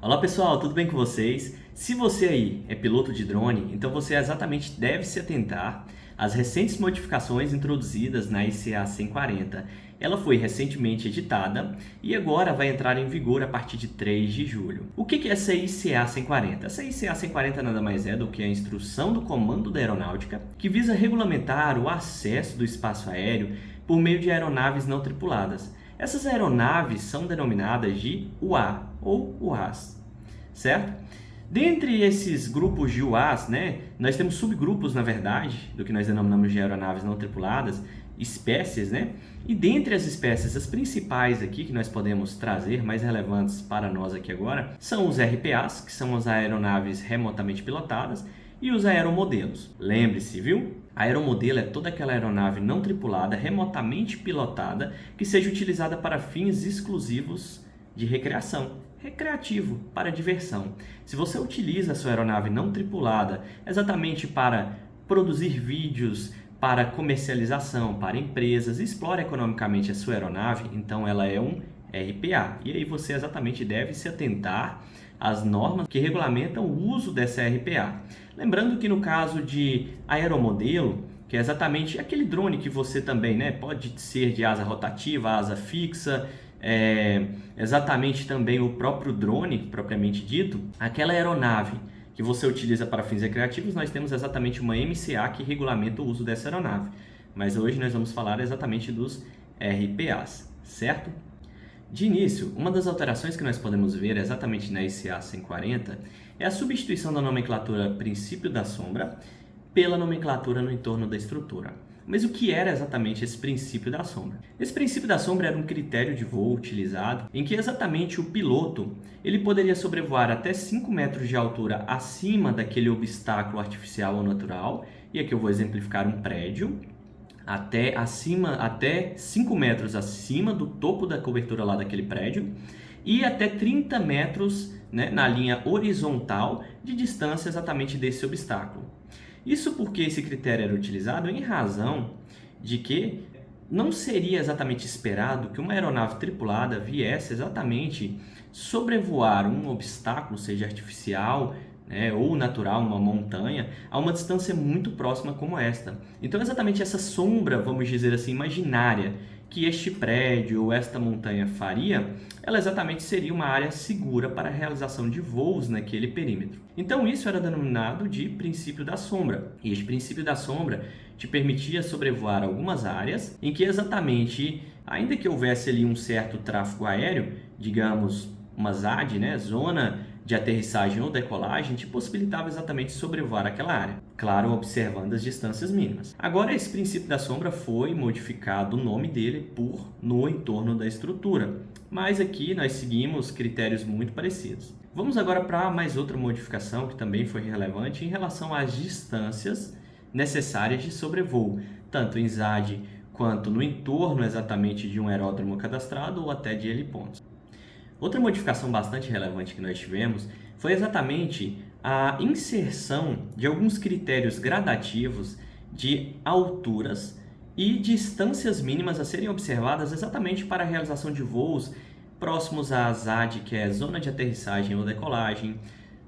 Olá pessoal, tudo bem com vocês? Se você aí é piloto de drone, então você exatamente deve se atentar às recentes modificações introduzidas na ICA 140. Ela foi recentemente editada e agora vai entrar em vigor a partir de 3 de julho. O que é essa ICA 140? Essa ICA 140 nada mais é do que a Instrução do Comando da Aeronáutica, que visa regulamentar o acesso do espaço aéreo por meio de aeronaves não tripuladas. Essas aeronaves são denominadas de UA ou UAS, certo? Dentre esses grupos de UAS, nós temos subgrupos, na verdade, do que nós denominamos de aeronaves não tripuladas, espécies, E dentre as espécies, as principais aqui que nós podemos trazer, mais relevantes para nós aqui agora, são os RPAs, que são as aeronaves remotamente pilotadas, e os aeromodelos. Lembre-se, viu? A aeromodelo é toda aquela aeronave não tripulada, remotamente pilotada, que seja utilizada para fins exclusivos de recreação, recreativo, para diversão. Se você utiliza a sua aeronave não tripulada exatamente para produzir vídeos, para comercialização, para empresas, explora economicamente a sua aeronave, então ela é um RPA. E aí você exatamente deve se atentar às normas que regulamentam o uso dessa RPA. Lembrando que no caso de aeromodelo, que é exatamente aquele drone que você também, pode ser de asa rotativa, asa fixa, exatamente também o próprio drone, propriamente dito, aquela aeronave que você utiliza para fins recreativos, nós temos exatamente uma MCA que regulamenta o uso dessa aeronave. Mas hoje nós vamos falar exatamente dos RPAs, certo? De início, uma das alterações que nós podemos ver exatamente na ICA 140 é a substituição da nomenclatura princípio da sombra pela nomenclatura no entorno da estrutura. Mas o que era exatamente esse princípio da sombra? Esse princípio da sombra era um critério de voo utilizado em que exatamente o piloto ele poderia sobrevoar até 5 metros de altura acima daquele obstáculo artificial ou natural, e aqui eu vou exemplificar um prédio, até 5 metros acima do topo da cobertura lá daquele prédio e até 30 metros na linha horizontal de distância exatamente desse obstáculo. Isso porque esse critério era utilizado em razão de que não seria exatamente esperado que uma aeronave tripulada viesse exatamente sobrevoar um obstáculo, seja artificial, ou natural, uma montanha, a uma distância muito próxima como esta. Então, exatamente essa sombra, vamos dizer assim, imaginária, que este prédio ou esta montanha faria, ela exatamente seria uma área segura para a realização de voos naquele perímetro. Então, isso era denominado de princípio da sombra. E este princípio da sombra te permitia sobrevoar algumas áreas em que exatamente, ainda que houvesse ali um certo tráfego aéreo, digamos uma ZAD, zona de aterrissagem ou decolagem, te possibilitava exatamente sobrevoar aquela área, claro, observando as distâncias mínimas. Agora, esse princípio da sombra foi modificado, o nome dele, por no entorno da estrutura, mas aqui nós seguimos critérios muito parecidos. Vamos agora para mais outra modificação que também foi relevante em relação às distâncias necessárias de sobrevoo, tanto em ZAD quanto no entorno exatamente de um aeródromo cadastrado ou até de helipontos. Outra modificação bastante relevante que nós tivemos foi exatamente a inserção de alguns critérios gradativos de alturas e distâncias mínimas a serem observadas exatamente para a realização de voos próximos à ZAD, que é Zona de Aterrissagem ou Decolagem,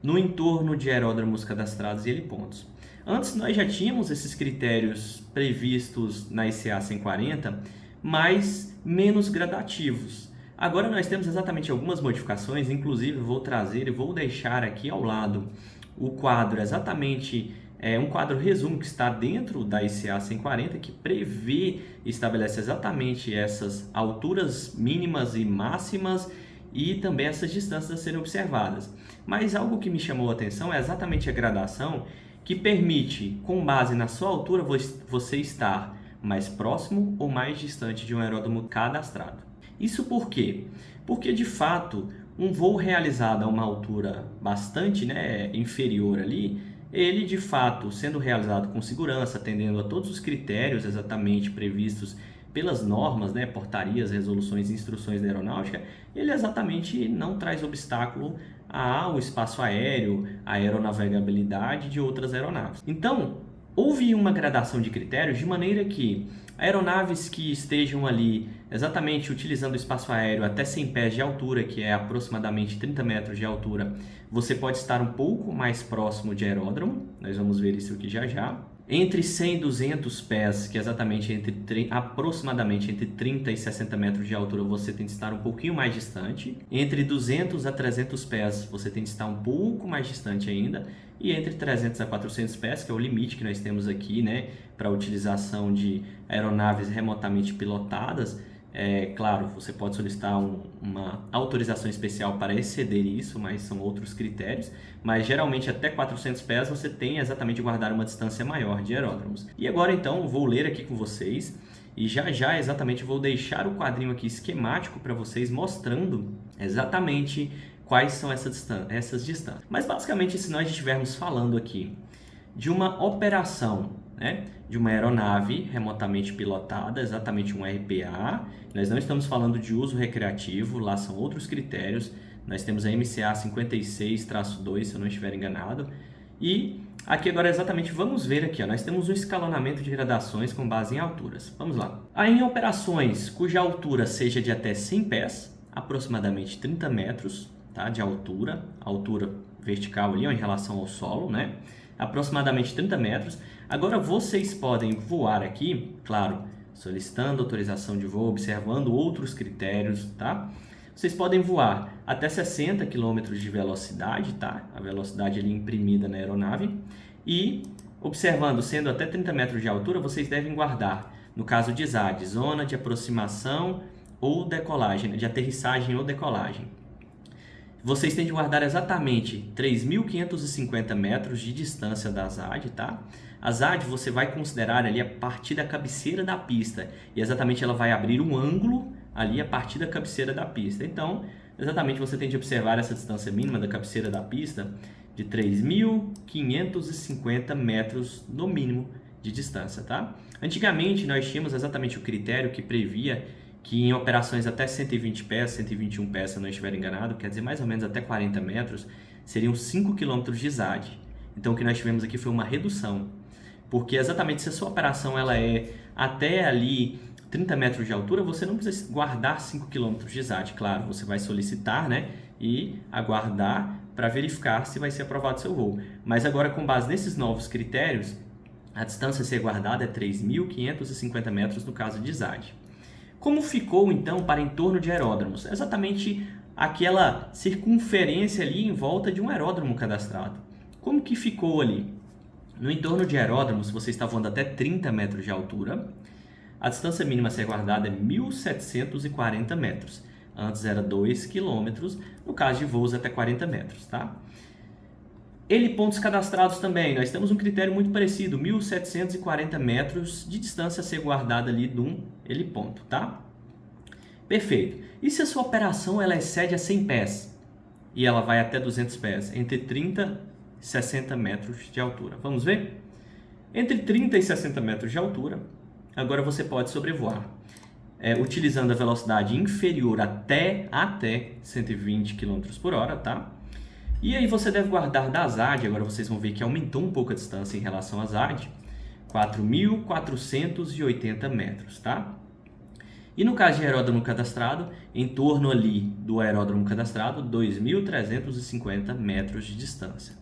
no entorno de aeródromos cadastrados e helipontos. Antes nós já tínhamos esses critérios previstos na ICA 140, mas menos gradativos. Agora nós temos exatamente algumas modificações, inclusive vou trazer e vou deixar aqui ao lado o quadro exatamente, um quadro resumo que está dentro da ICA 140 que prevê e estabelece exatamente essas alturas mínimas e máximas e também essas distâncias a serem observadas. Mas algo que me chamou a atenção é exatamente a gradação que permite, com base na sua altura, você estar mais próximo ou mais distante de um aeródromo cadastrado. Isso por quê? Porque, de fato, um voo realizado a uma altura bastante inferior ali, ele, de fato, sendo realizado com segurança, atendendo a todos os critérios exatamente previstos pelas normas, portarias, resoluções e instruções da aeronáutica, ele exatamente não traz obstáculo ao espaço aéreo, à aeronavegabilidade de outras aeronaves. Então, houve uma gradação de critérios de maneira que Aeronaves que estejam ali exatamente utilizando o espaço aéreo até 100 pés de altura, que é aproximadamente 30 metros de altura, você pode estar um pouco mais próximo de aeródromo, nós vamos ver isso aqui já já. Entre 100 e 200 pés, que é exatamente aproximadamente entre 30 e 60 metros de altura, você tem que estar um pouquinho mais distante. Entre 200 a 300 pés, você tem que estar um pouco mais distante ainda. E entre 300 a 400 pés, que é o limite que nós temos aqui, né, para a utilização de aeronaves remotamente pilotadas, claro, você pode solicitar uma autorização especial para exceder isso, mas são outros critérios. Mas geralmente até 400 pés você tem exatamente guardar uma distância maior de aeródromos. E agora então vou ler aqui com vocês e já exatamente vou deixar o quadrinho aqui esquemático para vocês mostrando exatamente quais são essas distâncias. Mas basicamente, se nós estivermos falando aqui de uma operação, né, de uma aeronave remotamente pilotada, exatamente um RPA, nós não estamos falando de uso recreativo, lá são outros critérios, nós temos a MCA 56-2, se eu não estiver enganado, e aqui agora exatamente vamos ver aqui, ó, nós temos um escalonamento de gradações com base em alturas. Vamos lá. Aí em operações cuja altura seja de até 100 pés, aproximadamente 30 metros, tá, de altura vertical ali, ó, em relação ao solo, né? Aproximadamente 30 metros. Agora vocês podem voar aqui, claro, solicitando autorização de voo, observando outros critérios, tá? Vocês podem voar até 60 km de velocidade, tá? A velocidade ali imprimida na aeronave. E observando, sendo até 30 metros de altura, vocês devem guardar, no caso de ZAD, zona de aproximação ou decolagem, de aterrissagem ou decolagem. Vocês têm de guardar exatamente 3.550 metros de distância da ZAD, tá? A ZAD você vai considerar ali a partir da cabeceira da pista. E exatamente ela vai abrir um ângulo ali a partir da cabeceira da pista. Então, exatamente você tem de observar essa distância mínima da cabeceira da pista de 3.550 metros no mínimo de distância, tá? Antigamente nós tínhamos exatamente o critério que previa que em operações até 120 pés, 121 pés, se eu não estiver enganado, quer dizer mais ou menos até 40 metros, seriam 5 km de ZAD. Então o que nós tivemos aqui foi uma redução, porque exatamente se a sua operação ela é até ali 30 metros de altura, você não precisa guardar 5 km de ZAD, claro, você vai solicitar, né, e aguardar para verificar se vai ser aprovado o seu voo. Mas agora com base nesses novos critérios, a distância a ser guardada é 3.550 metros no caso de ZAD. Como ficou, então, para em torno de aeródromos? Exatamente aquela circunferência ali em volta de um aeródromo cadastrado. Como que ficou ali? No entorno de aeródromos, você está voando até 30 metros de altura. A distância mínima a ser guardada é 1.740 metros. Antes era 2 km, no caso de voos até 40 metros, tá? Helipontos cadastrados também, nós temos um critério muito parecido, 1.740 metros de distância a ser guardada ali de um heliponto, tá? Perfeito. E se a sua operação ela excede a 100 pés e ela vai até 200 pés, entre 30 e 60 metros de altura? Vamos ver? Entre 30 e 60 metros de altura, agora você pode sobrevoar, utilizando a velocidade inferior até 120 km por hora, tá? E aí você deve guardar da ZAD, agora vocês vão ver que aumentou um pouco a distância em relação à ZAD, 4.480 metros, tá? E no caso de aeródromo cadastrado, em torno ali do aeródromo cadastrado, 2.350 metros de distância.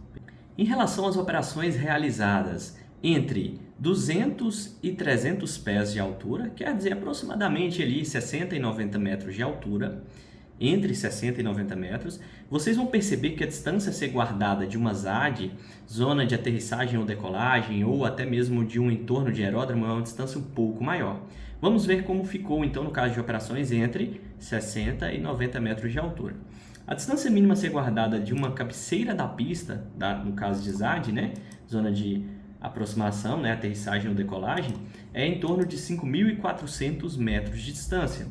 Em relação às operações realizadas entre 200 e 300 pés de altura, quer dizer aproximadamente ali 60 e 90 metros de altura, entre 60 e 90 metros, vocês vão perceber que a distância a ser guardada de uma ZAD, zona de aterrissagem ou decolagem, ou até mesmo de um entorno de aeródromo, é uma distância um pouco maior. Vamos ver como ficou então no caso de operações entre 60 e 90 metros de altura. A distância mínima a ser guardada de uma cabeceira da pista, no caso de ZAD, né, zona de aproximação, né, aterrissagem ou decolagem, é em torno de 5.400 metros de distância.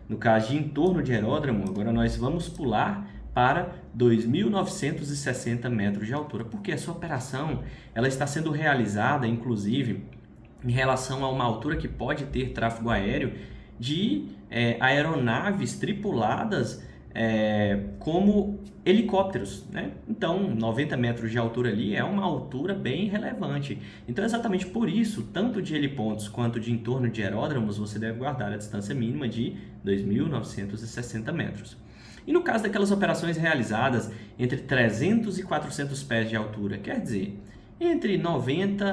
No caso de entorno de aeródromo, agora nós vamos pular para 2.960 metros de altura, porque a sua operação ela está sendo realizada, inclusive, em relação a uma altura que pode ter tráfego aéreo de aeronaves tripuladas como helicópteros, né? Então, 90 metros de altura ali é uma altura bem relevante. Então, exatamente por isso, tanto de helipontos quanto de entorno de aeródromos, você deve guardar a distância mínima de 2.960 metros. E no caso daquelas operações realizadas entre 300 e 400 pés de altura, quer dizer, entre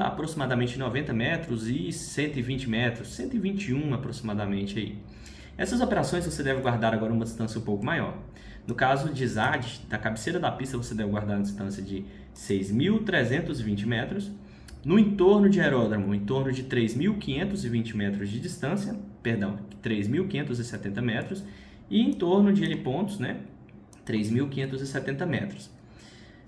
aproximadamente 90 metros e 120 metros, 121 aproximadamente aí. Essas operações você deve guardar agora uma distância um pouco maior. No caso de ZAD, da cabeceira da pista, você deve guardar uma distância de 6.320 metros. No entorno de aeródromo, em torno de 3.520 metros de distância, 3.570 metros. E em torno de helipontos, né, 3.570 metros.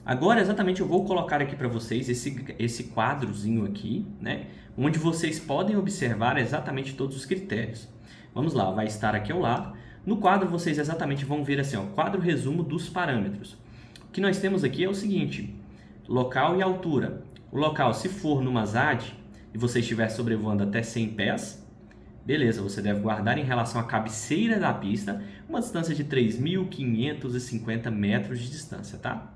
Agora, exatamente, eu vou colocar aqui para vocês esse quadrozinho aqui, né, onde vocês podem observar exatamente todos os critérios. Vamos lá, vai estar aqui ao lado. No quadro, vocês exatamente vão ver assim, ó, quadro resumo dos parâmetros. O que nós temos aqui é o seguinte, local e altura. O local, se for numa ZAD e você estiver sobrevoando até 100 pés, beleza, você deve guardar em relação à cabeceira da pista uma distância de 3.550 metros de distância, tá?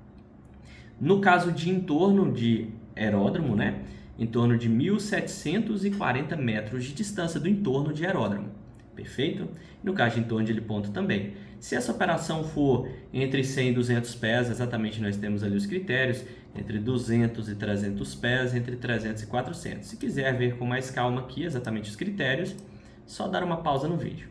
No caso de entorno de aeródromo, né, em torno de 1.740 metros de distância do entorno de aeródromo. Perfeito? No caso de entorno de heliponto também. Se essa operação for entre 100 e 200 pés, exatamente nós temos ali os critérios, entre 200 e 300 pés, entre 300 e 400. Se quiser ver com mais calma aqui exatamente os critérios, só dar uma pausa no vídeo.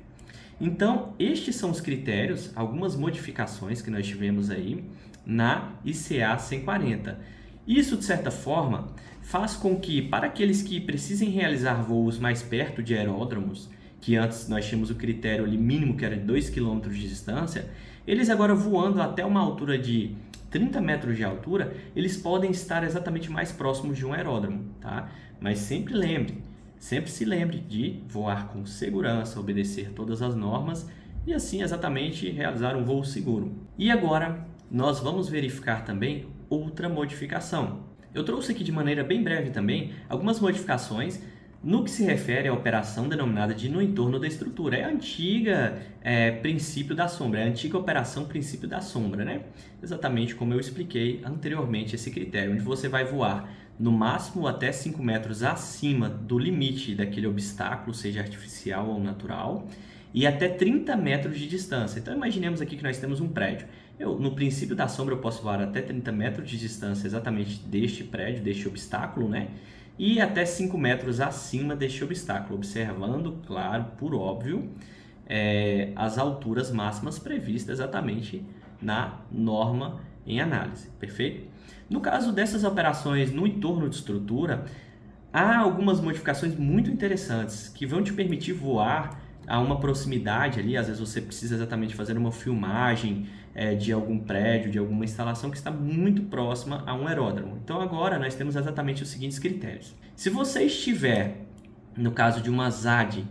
Então, estes são os critérios, algumas modificações que nós tivemos aí na ICA 140. Isso, de certa forma, faz com que, para aqueles que precisem realizar voos mais perto de aeródromos, que antes nós tínhamos o critério ali mínimo, que era de 2 km de distância, eles agora voando até uma altura de 30 metros de altura, eles podem estar exatamente mais próximos de um aeródromo, tá? Mas sempre se lembre de voar com segurança, obedecer todas as normas e assim exatamente realizar um voo seguro. E agora nós vamos verificar também outra modificação. Eu trouxe aqui de maneira bem breve também algumas modificações no que se refere à operação denominada de no entorno da estrutura. É a antiga princípio da sombra, é a antiga operação princípio da sombra, né? Exatamente como eu expliquei anteriormente esse critério, onde você vai voar no máximo até 5 metros acima do limite daquele obstáculo, seja artificial ou natural, e até 30 metros de distância. Então imaginemos aqui que nós temos um prédio. No princípio da sombra eu posso voar até 30 metros de distância exatamente deste prédio, deste obstáculo, né? E até 5 metros acima deste obstáculo, observando, claro, por óbvio, as alturas máximas previstas exatamente na norma em análise, perfeito? No caso dessas operações no entorno de estrutura, há algumas modificações muito interessantes que vão te permitir voar a uma proximidade ali, às vezes você precisa exatamente fazer uma filmagem de algum prédio, de alguma instalação que está muito próxima a um aeródromo. Então agora nós temos exatamente os seguintes critérios. Se você estiver, no caso de uma ZAD,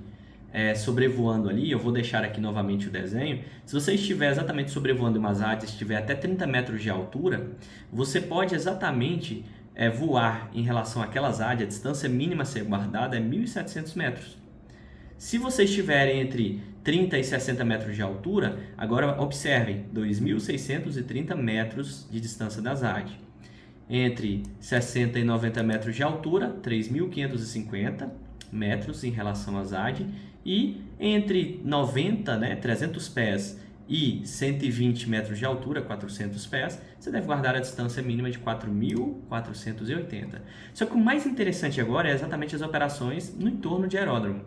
sobrevoando ali, eu vou deixar aqui novamente o desenho, se você estiver exatamente sobrevoando uma ZAD, estiver até 30 metros de altura, você pode exatamente voar em relação àquela ZAD, a distância mínima a ser guardada é 1.700 metros. Se você estiver entre 30 e 60 metros de altura, agora observem, 2.630 metros de distância da ZAD. Entre 60 e 90 metros de altura, 3.550 metros em relação à ZAD. E entre 90, 300 pés e 120 metros de altura, 400 pés, você deve guardar a distância mínima de 4.480. Só que o mais interessante agora é exatamente as operações no entorno de aeródromo.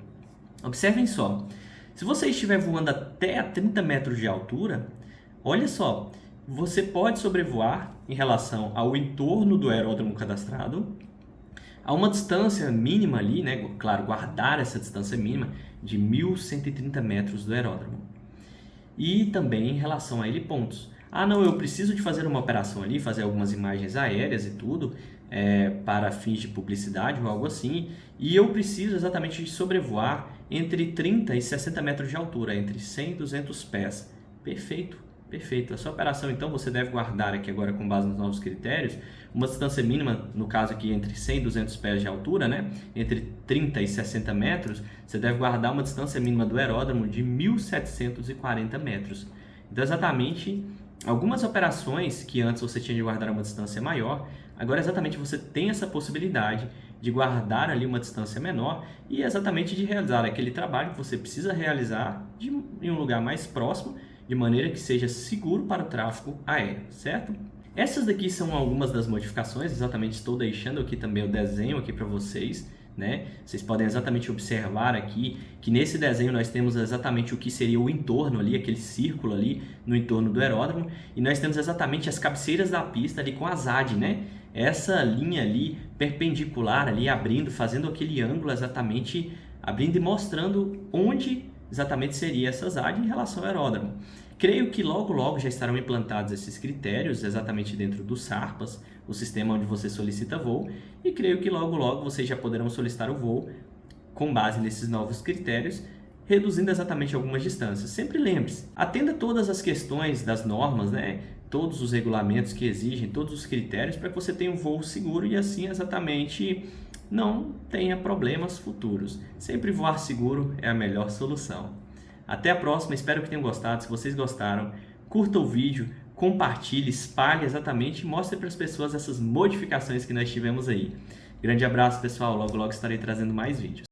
Observem só, se você estiver voando até a 30 metros de altura, olha só, você pode sobrevoar em relação ao entorno do aeródromo cadastrado a uma distância mínima ali, né? Claro, guardar essa distância mínima de 1.130 metros do aeródromo. E também em relação a helipontos. Ah, não, eu preciso de fazer uma operação ali, fazer algumas imagens aéreas e tudo, para fins de publicidade ou algo assim, e eu preciso exatamente de sobrevoar entre 30 e 60 metros de altura, entre 100 e 200 pés. Perfeito, perfeito. Essa operação, então, você deve guardar aqui agora com base nos novos critérios, uma distância mínima, no caso aqui, entre 100 e 200 pés de altura, né? Entre 30 e 60 metros, você deve guardar uma distância mínima do aeródromo de 1.740 metros. Então, exatamente, algumas operações que antes você tinha de guardar uma distância maior, agora exatamente você tem essa possibilidade de guardar ali uma distância menor e exatamente de realizar aquele trabalho que você precisa realizar em um lugar mais próximo, de maneira que seja seguro para o tráfego aéreo, certo? Essas daqui são algumas das modificações, exatamente estou deixando aqui também o desenho aqui para vocês, né? Vocês podem exatamente observar aqui que nesse desenho nós temos exatamente o que seria o entorno ali, aquele círculo ali no entorno do aeródromo, e nós temos exatamente as cabeceiras da pista ali com a ZAD, né? Essa linha ali perpendicular ali abrindo, fazendo aquele ângulo exatamente, abrindo e mostrando onde exatamente seria essa ZAD em relação ao aeródromo. Creio que logo já estarão implantados esses critérios exatamente dentro do SARPAS, o sistema onde você solicita voo, e creio que logo vocês já poderão solicitar o voo com base nesses novos critérios, reduzindo exatamente algumas distâncias. Sempre lembre-se, atenda todas as questões das normas, né? Todos os regulamentos que exigem, todos os critérios para que você tenha um voo seguro e assim exatamente não tenha problemas futuros. Sempre voar seguro é a melhor solução. Até a próxima, espero que tenham gostado. Se vocês gostaram, curta o vídeo, compartilhe, espalhe exatamente e mostre para as pessoas essas modificações que nós tivemos aí. Grande abraço, pessoal. Logo estarei trazendo mais vídeos.